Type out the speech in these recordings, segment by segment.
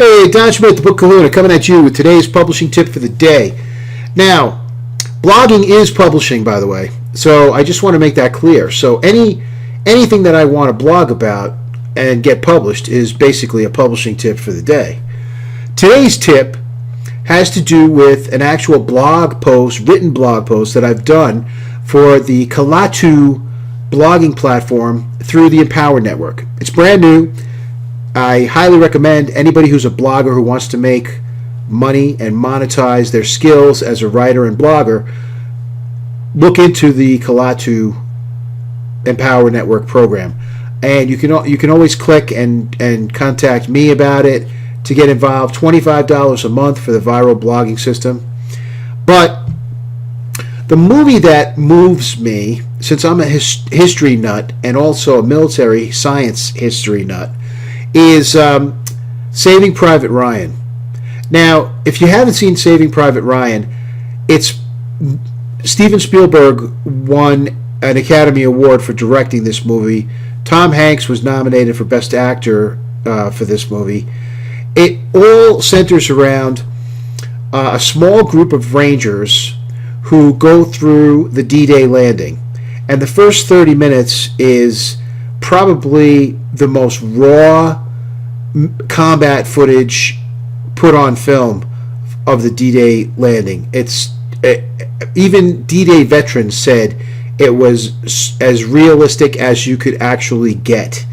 Hey, Don Schmidt, the Book Kahuna, coming at you with today's publishing tip for the day. Now, blogging is publishing, by the way, so I just want to make that clear. So anything that I want to blog about and get published is basically a publishing tip for the day. Today's tip has to do with an actual blog post, written blog post that I've done for the Kalatu blogging platform through the Empower Network. It's brand new. I highly recommend anybody who's a blogger who wants to make money and monetize their skills as a writer and blogger, look into the Kalatu Empower Network program. And you can always click and contact me about it to get involved. $25 a month for the viral blogging system. But the movie that moves me, since I'm a history nut and also a military science history nut, is Saving Private Ryan. Now, if you haven't seen Saving Private Ryan, it's Steven Spielberg won an Academy Award for directing this movie. Tom Hanks was nominated for Best Actor for this movie. It all centers around a small group of Rangers who go through the D-Day landing. And the first 30 minutes is probably the most raw combat footage put on film of the D-Day landing. Even D-Day veterans said it was as realistic as you could actually get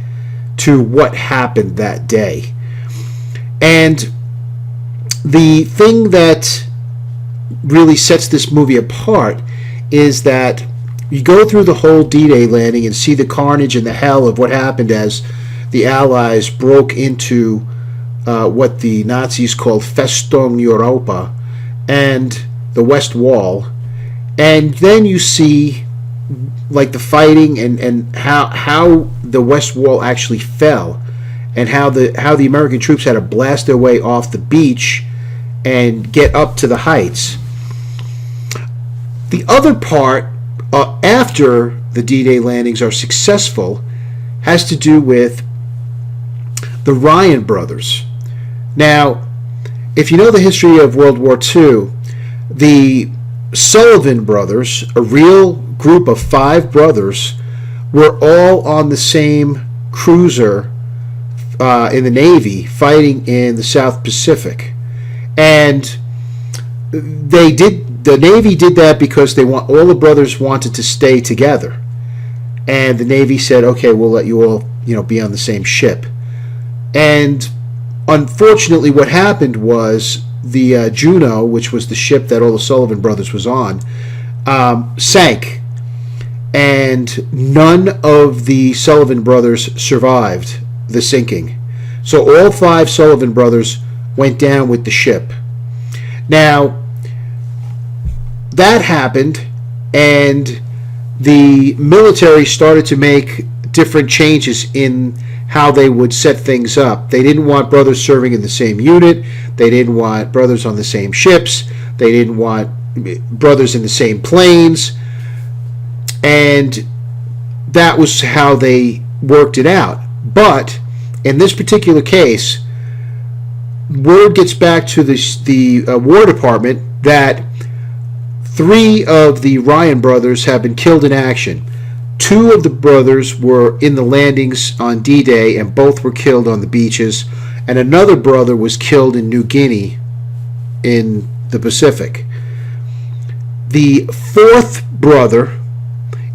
to what happened that day. And the thing that really sets this movie apart is that you go through the whole D-Day landing and see the carnage and the hell of what happened as the Allies broke into what the Nazis called Festung Europa and the West Wall. And then you see like the fighting and how the West Wall actually fell, and how the American troops had to blast their way off the beach and get up to the heights. The other part, after the D-Day landings are successful, has to do with the Ryan brothers. Now, if you know the history of World War II, the Sullivan brothers, a real group of 5 brothers, were all on the same cruiser in the Navy fighting in the South Pacific. And the Navy did that because all the brothers wanted to stay together. And the Navy said, okay, we'll let you all be on the same ship. And unfortunately, what happened was the Juno, which was the ship that all the Sullivan brothers was on, sank. And none of the Sullivan brothers survived the sinking. So all 5 Sullivan brothers went down with the ship. Now, that happened, and the military started to make different changes in how they would set things up. They didn't want brothers serving in the same unit. They didn't want brothers on the same ships. They didn't want brothers in the same planes. And that was how they worked it out. But in this particular case, word gets back to the War Department that 3 of the Ryan brothers have been killed in action. 2 of the brothers were in the landings on D-Day, and both were killed on the beaches. And another brother was killed in New Guinea in the Pacific. The 4th brother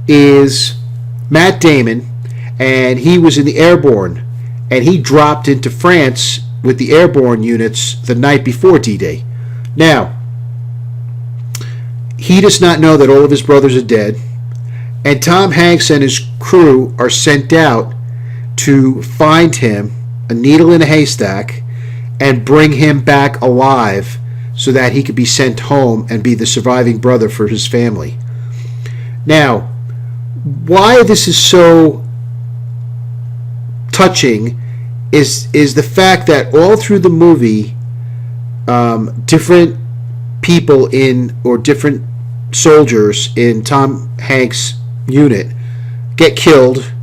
is Matt Damon, and he was in the Airborne, and he dropped into France with the Airborne units the night before D-Day. Now, he does not know that all of his brothers are dead, and Tom Hanks and his crew are sent out to find him, a needle in a haystack, and bring him back alive so that he could be sent home and be the surviving brother for his family. Now, why this is so touching is the fact that all through the movie, different people different soldiers in Tom Hanks' unit get killed,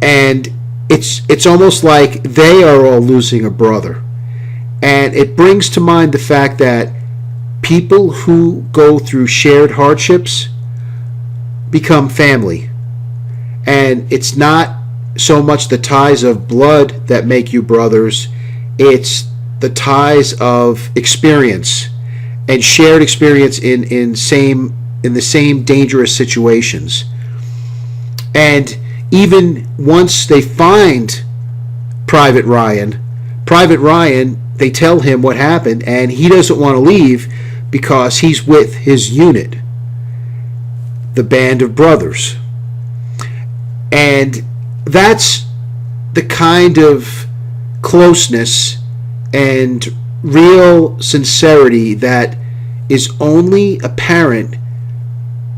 and it's almost like they are all losing a brother. And it brings to mind the fact that people who go through shared hardships become family. And it's not so much the ties of blood that make you brothers, it's the ties of experience and shared experience in the same dangerous situations. And even once they find Private Ryan, they tell him what happened, and he doesn't want to leave because he's with his unit, the Band of Brothers. And that's the kind of closeness and real sincerity that is only apparent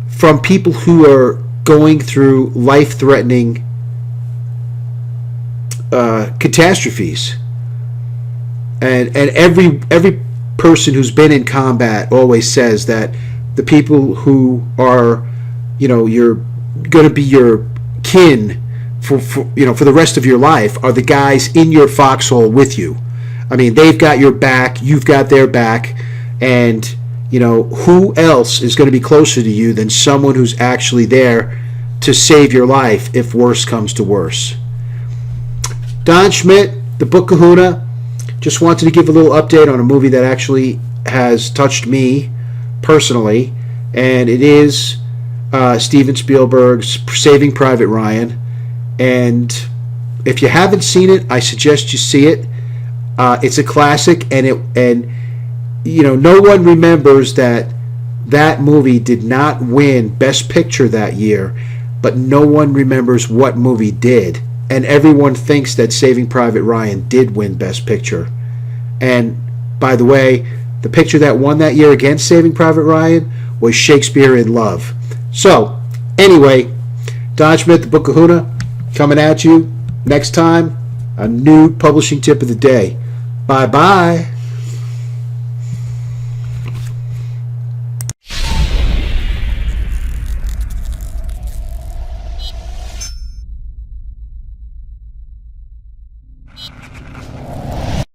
from people who are going through life-threatening catastrophes. And every person who's been in combat always says that the people who are, you're going to be your kin for the rest of your life are the guys in your foxhole with you. I mean, they've got your back, you've got their back, and who else is going to be closer to you than someone who's actually there to save your life if worse comes to worse. Don Schmitt, the Book Kahuna, just wanted to give a little update on a movie that actually has touched me personally, and it is Steven Spielberg's Saving Private Ryan. And if you haven't seen it, I suggest you see it. It's a classic, and no one remembers that movie did not win Best Picture that year, but no one remembers what movie did. And everyone thinks that Saving Private Ryan did win Best Picture. And by the way, the picture that won that year against Saving Private Ryan was Shakespeare in Love. So, anyway, Don Schmitt, the Book Kahuna, coming at you next time. A new publishing tip of the day. Bye-bye.